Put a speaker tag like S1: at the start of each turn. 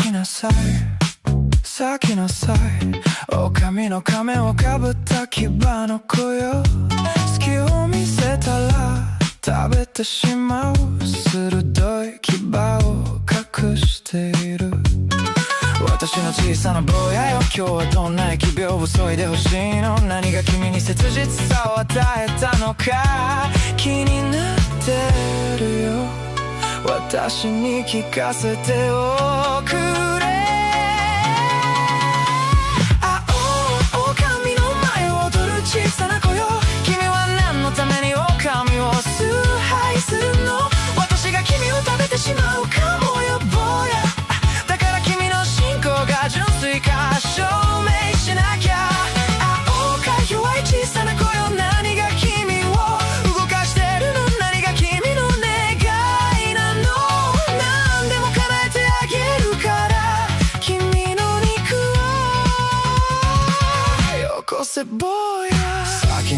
S1: きなさい咲きなさいオオカミの仮面をかぶった牙の子よ隙を見せたら食べてしまう鋭い牙を隠している私の小さな坊やよ今日はどんな疫病を削いでほしいの何が君に切実さを与えたのか気になってるよ私に聞かせておくれ青オオカミの前を踊る小さな子よ君は何のためにオオカミを崇拝するの私が君を食べてしまうかもよ坊やだから君の信仰が純粋か証明しなきゃ青か弱い小さな子よ何が君を動かしてるの何が君の願いなの何でも叶えてあげるから君の肉をよこせ坊や咲き